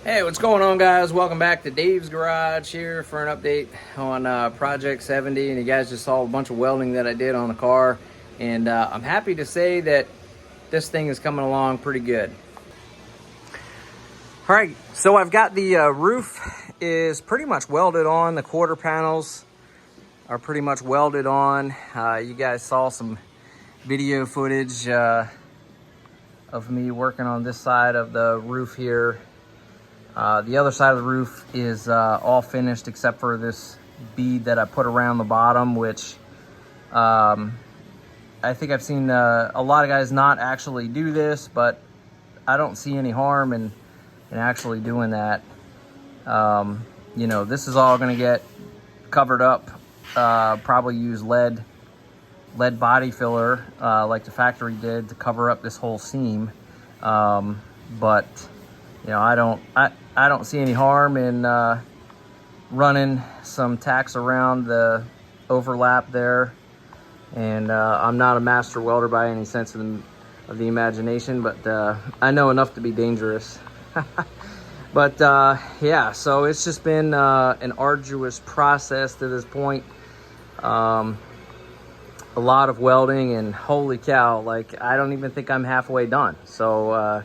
Hey, what's going on, guys? Welcome back to Dave's Garage here for an update on Project 70. And you guys just saw a bunch of welding that I did on the car, and I'm happy to say that this thing is coming along pretty good. All right, so I've got the roof is pretty much welded on. The quarter panels are pretty much welded on. You guys saw some video footage of me working on this side of the roof here. The other side of the roof is all finished except for this bead that I put around the bottom, which I think I've seen a lot of guys not actually do this, but I don't see any harm in actually doing that. You know, this is all going to get covered up. Probably use lead body filler like the factory did to cover up this whole seam. But you know, I don't see any harm in running some tacks around the overlap there. And I'm not a master welder by any sense of the imagination, but I know enough to be dangerous. But yeah, so it's just been an arduous process to this point. A lot of welding, and holy cow, like I don't even think I'm halfway done. So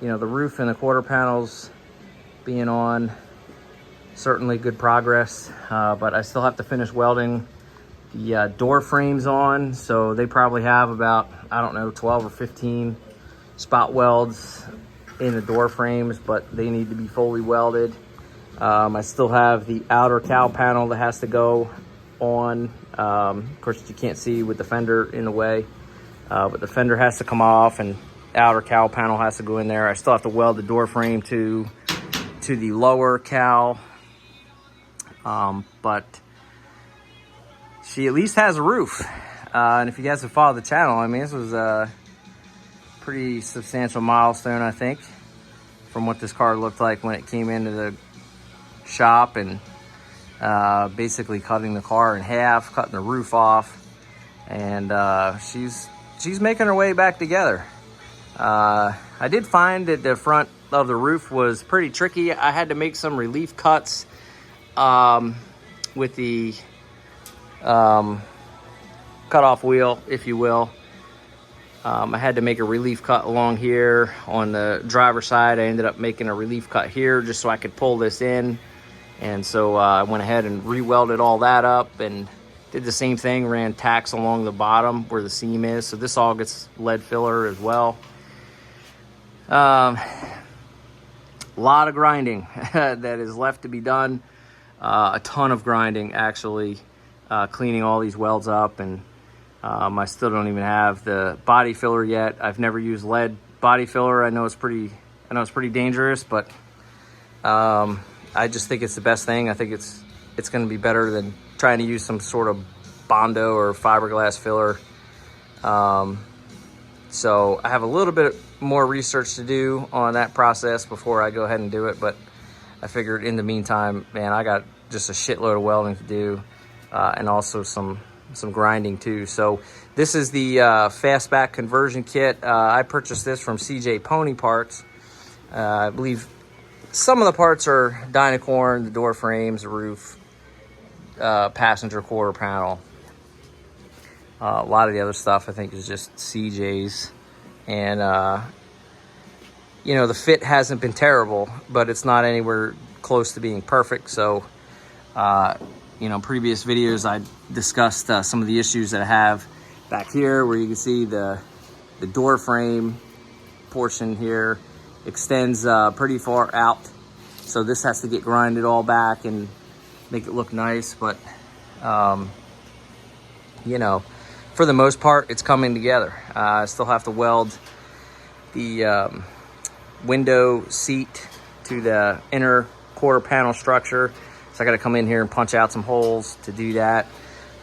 you know, the roof and the quarter panels being on, certainly good progress, but I still have to finish welding the door frames on. So they probably have about, I don't know, 12 or 15 spot welds in the door frames, but they need to be fully welded. I still have the outer cowl panel that has to go on. Of course, you can't see with the fender in the way, but the fender has to come off, and outer cowl panel has to go in there. I still have to weld the door frame to the lower cowl, but she at least has a roof. And if you guys have followed the channel, I mean, this was a pretty substantial milestone, I think, from what this car looked like when it came into the shop, and basically cutting the car in half, cutting the roof off, and she's making her way back together. I did find that the front of the roof was pretty tricky. I had to make some relief cuts with the cutoff wheel, if you will. I had to make a relief cut along here on the driver's side. I ended up making a relief cut here just so I could pull this in. And so I went ahead and re-welded all that up and did the same thing, ran tacks along the bottom where the seam is. So this all gets lead filler as well. A lot of grinding that is left to be done. A ton of grinding, actually, cleaning all these welds up, and I still don't even have the body filler yet. I've never used lead body filler. I know it's pretty dangerous, but I just think it's the best thing. I think it's going to be better than trying to use some sort of Bondo or fiberglass filler. So I have a little bit more research to do on that process before I go ahead and do it. But I figured in the meantime, man, I got just a shitload of welding to do, and also some grinding too. So this is the fastback conversion kit. I purchased this from CJ Pony Parts. I believe some of the parts are Dynacorn, the door frames, the roof, passenger quarter panel. A lot of the other stuff I think is just CJ's, and you know, the fit hasn't been terrible, but it's not anywhere close to being perfect. So you know, previous videos I discussed some of the issues that I have back here, where you can see the door frame portion here extends pretty far out, so this has to get grinded all back and make it look nice. But you know, for the most part, it's coming together. I still have to weld the window seat to the inner quarter panel structure, so I got to come in here and punch out some holes to do that.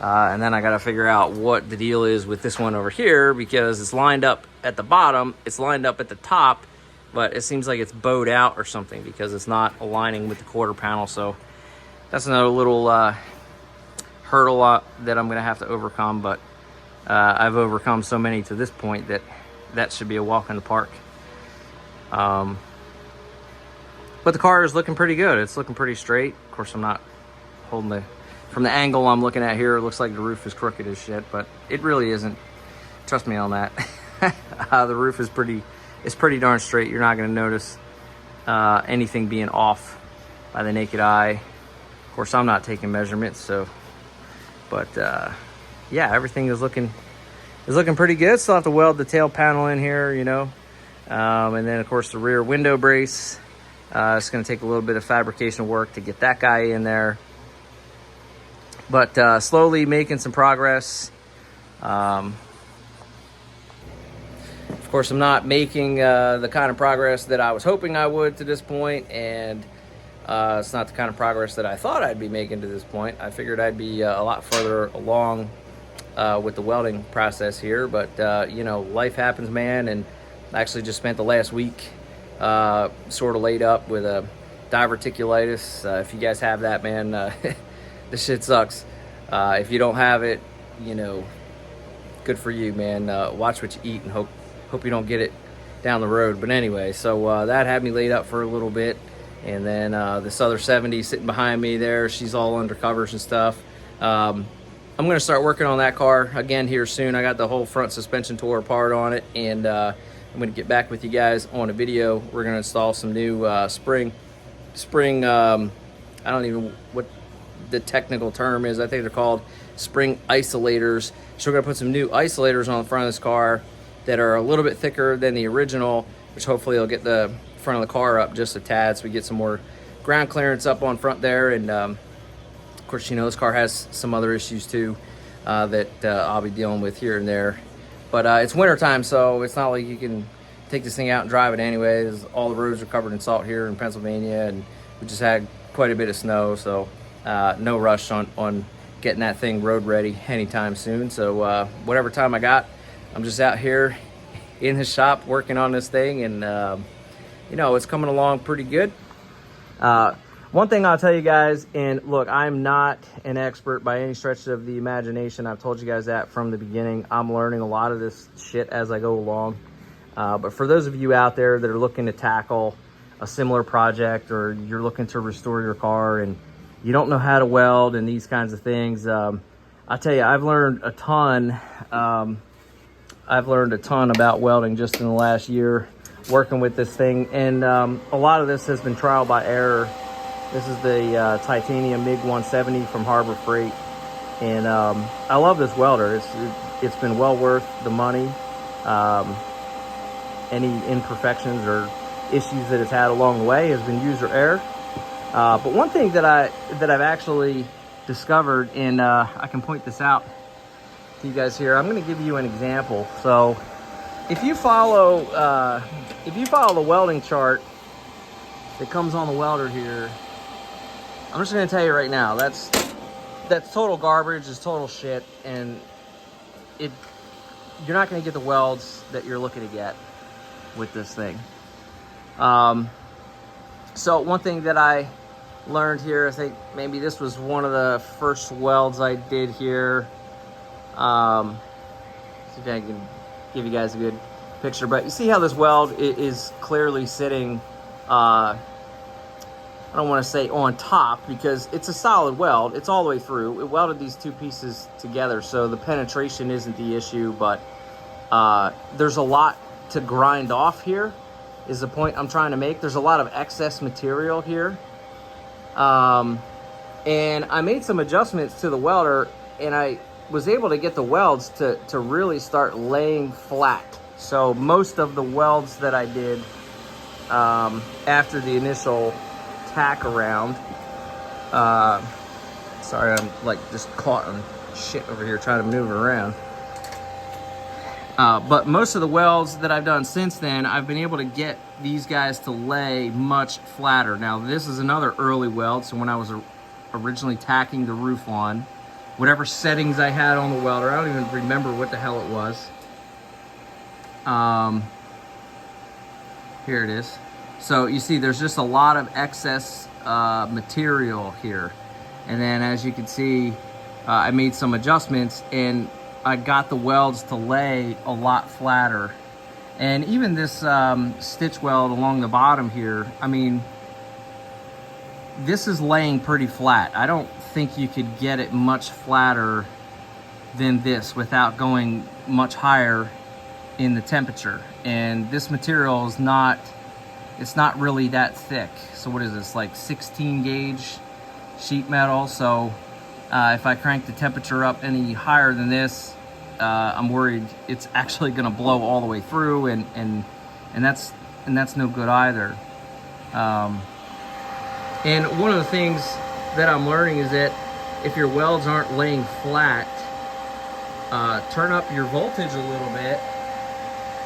And then I got to figure out what the deal is with this one over here, because it's lined up at the bottom, it's lined up at the top, but it seems like it's bowed out or something because it's not aligning with the quarter panel. So that's another little hurdle that I'm going to have to overcome, but I've overcome so many to this point that should be a walk in the park. But the car is looking pretty good. It's looking pretty straight. Of course, I'm not holding the, from the angle I'm looking at here, it looks like the roof is crooked as shit, but it really isn't. Trust me on that. The roof is pretty darn straight. You're not gonna notice anything being off by the naked eye. Of course, I'm not taking measurements, so, but yeah, everything is looking pretty good. Still have to weld the tail panel in here, you know. And then of course the rear window brace. It's gonna take a little bit of fabrication work to get that guy in there. But slowly making some progress. Of course, I'm not making the kind of progress that I was hoping I would to this point, and it's not the kind of progress that I thought I'd be making to this point. I figured I'd be a lot further along with the welding process here, but you know, life happens, man, and I actually just spent the last week sort of laid up with a diverticulitis. If you guys have that, man, this shit sucks. If you don't have it, you know, good for you, man. Watch what you eat and hope you don't get it down the road. But anyway, so that had me laid up for a little bit. And then this other 70 sitting behind me there, she's all under covers and stuff. I'm going to start working on that car again here soon. I got the whole front suspension tore apart on it, and I'm going to get back with you guys on a video. We're going to install some new spring, I don't even what the technical term is. I think they're called spring isolators. So we're going to put some new isolators on the front of this car that are a little bit thicker than the original, which hopefully will get the front of the car up just a tad, so we get some more ground clearance up on front there. And of course, you know, this car has some other issues too that I'll be dealing with here and there. But it's winter time, so it's not like you can take this thing out and drive it anyways. All the roads are covered in salt here in Pennsylvania, and we just had quite a bit of snow, so no rush on getting that thing road ready anytime soon. So whatever time I got, I'm just out here in the shop working on this thing, and you know, it's coming along pretty good. One thing I'll tell you guys, and look, I'm not an expert by any stretch of the imagination. I've told you guys that from the beginning. I'm learning a lot of this shit as I go along. But for those of you out there that are looking to tackle a similar project, or you're looking to restore your car and you don't know how to weld and these kinds of things, I'll tell you, I've learned a ton. I've learned a ton about welding just in the last year working with this thing, and a lot of this has been trial by error. This is the titanium MiG 170 from Harbor Freight, and I love this welder. It's been well worth the money. Any imperfections or issues that it's had along the way has been user error. But one thing that I've actually discovered, and I can point this out to you guys here. I'm going to give you an example. So if you follow the welding chart that comes on the welder here, I'm just going to tell you right now, that's total garbage, it's total shit, and you're not going to get the welds that you're looking to get with this thing. So one thing that I learned here, I think maybe this was one of the first welds I did here. See if I can give you guys a good picture, but you see how this weld is clearly sitting, I don't want to say on top, because it's a solid weld. It's all the way through. It welded these two pieces together, so the penetration isn't the issue, but there's a lot to grind off here, is the point I'm trying to make. There's a lot of excess material here. And I made some adjustments to the welder, and I was able to get the welds to really start laying flat. So most of the welds that I did after the initial tack around, sorry, I'm like just caught on shit over here trying to maneuver around. But most of the welds that I've done since then, I've been able to get these guys to lay much flatter. Now, this is another early weld, so when I was originally tacking the roof on, whatever settings I had on the welder, I don't even remember what the hell it was. Here it is. So you see there's just a lot of excess material here. And then as you can see, I made some adjustments and I got the welds to lay a lot flatter. And even this stitch weld along the bottom here, I mean, this is laying pretty flat. I don't think you could get it much flatter than this without going much higher in the temperature. And this material is not, it's not really that thick. So what is this, like 16 gauge sheet metal? So if I crank the temperature up any higher than this, I'm worried it's actually gonna blow all the way through, and that's no good either. And one of the things that I'm learning is that if your welds aren't laying flat, turn up your voltage a little bit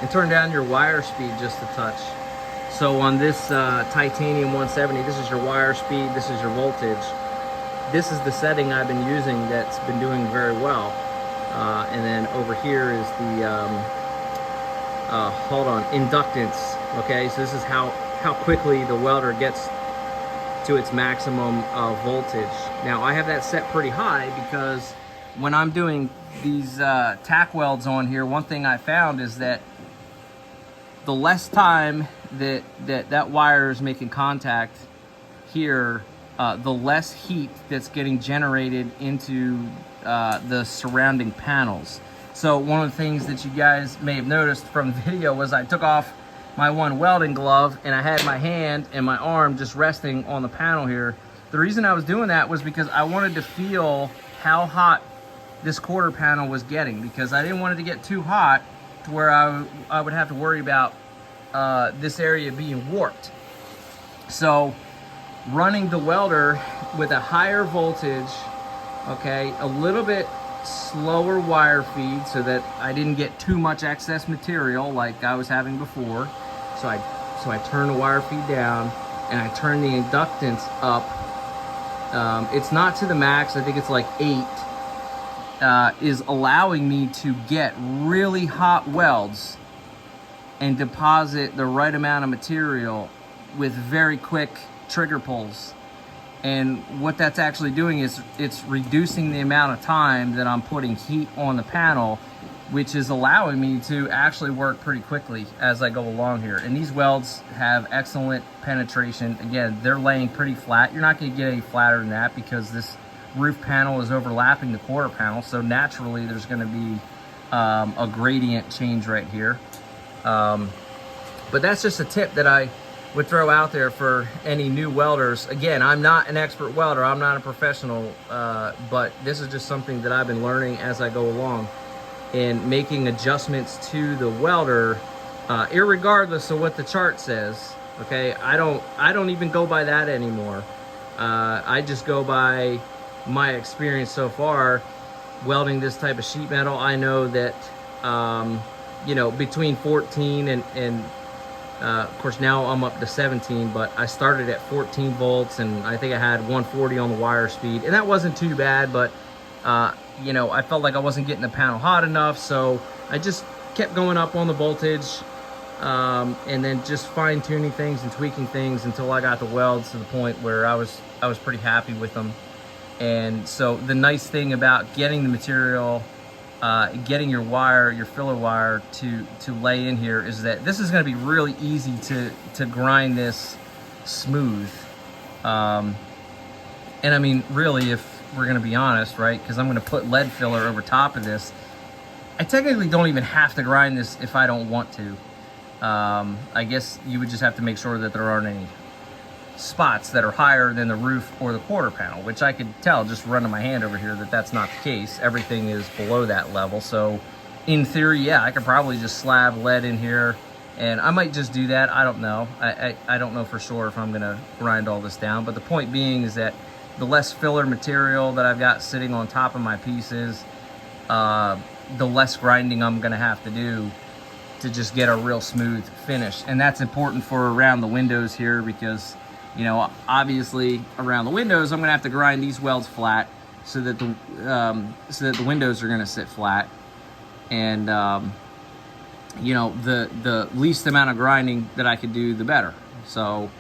and turn down your wire speed just a touch. So on this titanium 170, this is your wire speed, this is your voltage. This is the setting I've been using that's been doing very well. And then over here is the, inductance. Okay, so this is how quickly the welder gets to its maximum voltage. Now I have that set pretty high because when I'm doing these tack welds on here, one thing I found is that the less time that wire is making contact here, the less heat that's getting generated into the surrounding panels. So one of the things that you guys may have noticed from the video was I took off my one welding glove and I had my hand and my arm just resting on the panel here. The reason I was doing that was because I wanted to feel how hot this quarter panel was getting, because I didn't want it to get too hot to where I would have to worry about this area being warped. So running the welder with a higher voltage, okay, a little bit slower wire feed so that I didn't get too much excess material like I was having before. So I turn the wire feed down and I turn the inductance up. It's not to the max, I think it's like 8, is allowing me to get really hot welds and deposit the right amount of material with very quick trigger pulls. And what that's actually doing is it's reducing the amount of time that I'm putting heat on the panel, which is allowing me to actually work pretty quickly as I go along here. And these welds have excellent penetration. Again, they're laying pretty flat. You're not gonna get any flatter than that because this roof panel is overlapping the quarter panel. So naturally there's gonna be a gradient change right here. But that's just a tip that I would throw out there for any new welders. Again, I'm not an expert welder, I'm not a professional, but this is just something that I've been learning as I go along and making adjustments to the welder, irregardless of what the chart says. Okay, I don't even go by that anymore. I just go by my experience so far welding this type of sheet metal. I know that you know, between 14 and of course now I'm up to 17, but I started at 14 volts and I think I had 140 on the wire speed, and that wasn't too bad, but you know, I felt like I wasn't getting the panel hot enough, so I just kept going up on the voltage, and then just fine-tuning things and tweaking things until I got the welds to the point where I was pretty happy with them. And so the nice thing about getting the material, getting your wire, your filler wire to lay in here is that this is going to be really easy to grind this smooth. And I mean, really, if we're going to be honest, right, because I'm going to put lead filler over top of this, I technically don't even have to grind this if I don't want to. I guess you would just have to make sure that there aren't any spots that are higher than the roof or the quarter panel, which I could tell just running my hand over here that that's not the case. Everything is below that level. So in theory, yeah, I could probably just slab lead in here, and I might just do that. I don't know. I don't know for sure if I'm gonna grind all this down, but the point being is that the less filler material that I've got sitting on top of my pieces, the less grinding I'm gonna have to do to just get a real smooth finish. And that's important for around the windows here, because you know, obviously around the windows, I'm gonna have to grind these welds flat so that the windows are gonna sit flat. And you know, the least amount of grinding that I could do, the better. So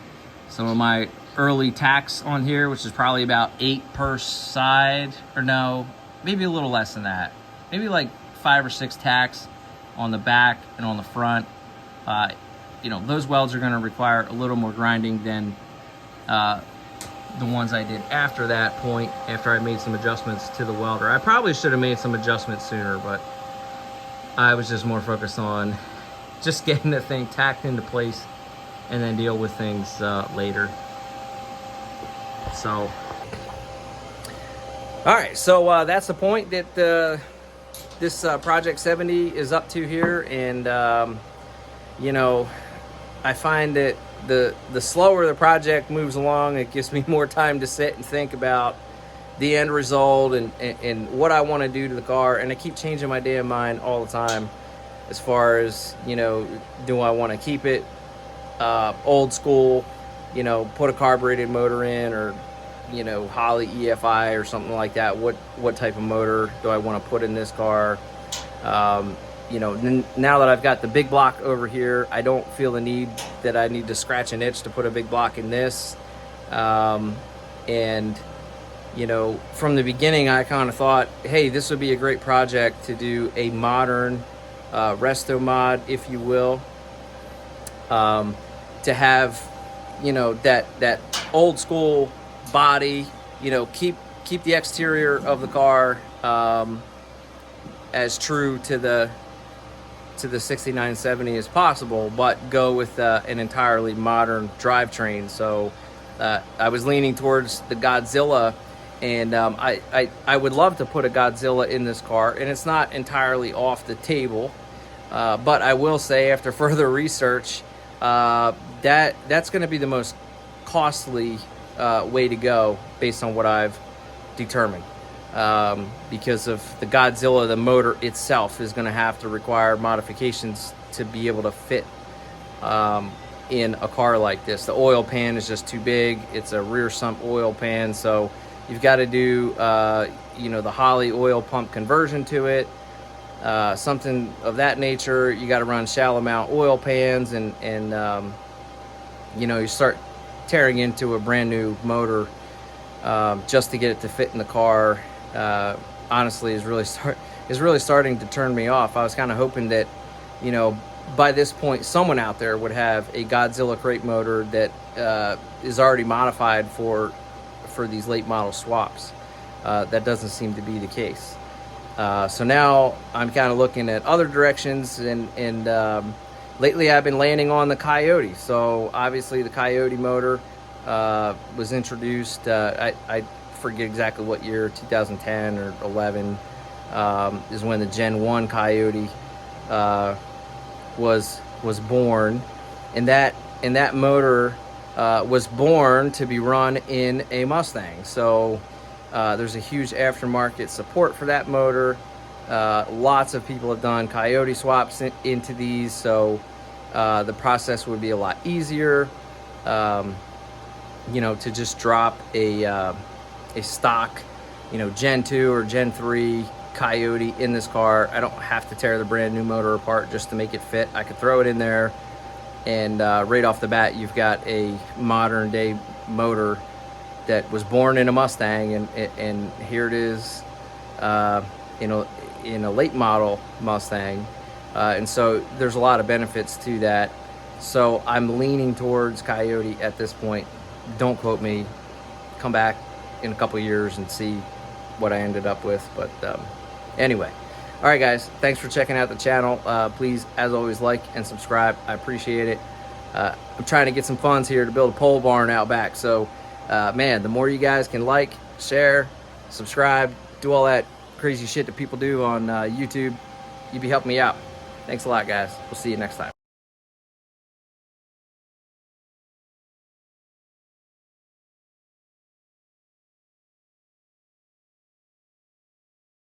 some of my early tacks on here, which is probably about 8 per side, or no, maybe a little less than that. Maybe like 5 or 6 tacks on the back and on the front. You know, those welds are gonna require a little more grinding than the ones I did after that point, after I made some adjustments to the welder. I probably should have made some adjustments sooner, but I was just more focused on just getting the thing tacked into place and then deal with things later. So, all right, so that's the point that this Project 70 is up to here. And, you know, I find that the slower the project moves along, it gives me more time to sit and think about the end result and what I want to do to the car. And I keep changing my damn mind all the time as far as, you know, do I want to keep it old school, you know, put a carbureted motor in, or, you know, Holley EFI or something like that. What type of motor do I want to put in this car? You know, now that I've got the big block over here, I don't feel the need that I need to scratch an itch to put a big block in this. And, you know, from the beginning, I kind of thought, hey, this would be a great project to do a modern resto mod, if you will. To have, you know, that old school body, you know, keep the exterior of the car as true to the 6970 as possible, but go with an entirely modern drivetrain. So I was leaning towards the Godzilla, and I would love to put a Godzilla in this car, and it's not entirely off the table, but I will say, after further research, that's going to be the most costly way to go based on what I've determined, because of the Godzilla. The motor itself is going to have to require modifications to be able to fit in a car like this. The oil pan is just too big. It's a rear sump oil pan, so you've got to do you know, the Holley oil pump conversion to it. Something of that nature. You got to run shallow mount oil pans, and you know, you start tearing into a brand new motor just to get it to fit in the car. Honestly, is really starting to turn me off. I was kind of hoping that, you know, by this point, someone out there would have a Godzilla crate motor that is already modified for these late model swaps. That doesn't seem to be the case. So now I'm kind of looking at other directions, and lately I've been landing on the Coyote. So obviously the Coyote motor was introduced, I forget exactly what year, 2010 or 11, is when the Gen 1 Coyote was born. And that motor was born to be run in a Mustang. So there's a huge aftermarket support for that motor. Lots of people have done Coyote swaps into these, so the process would be a lot easier. You know, to just drop a stock, you know, Gen 2 or Gen 3 Coyote in this car. I don't have to tear the brand new motor apart just to make it fit. I could throw it in there, and right off the bat, you've got a modern day motor that was born in a Mustang, and here it is, you know, in a late model Mustang. And so there's a lot of benefits to that. So I'm leaning towards Coyote at this point. Don't quote me. Come back in a couple years and see what I ended up with. But anyway, all right, guys, thanks for checking out the channel. Please, as always, like and subscribe. I appreciate it. I'm trying to get some funds here to build a pole barn out back. So man, the more you guys can like, share, subscribe, do all that crazy shit that people do on YouTube, you'd be helping me out. Thanks a lot, guys. We'll see you next time.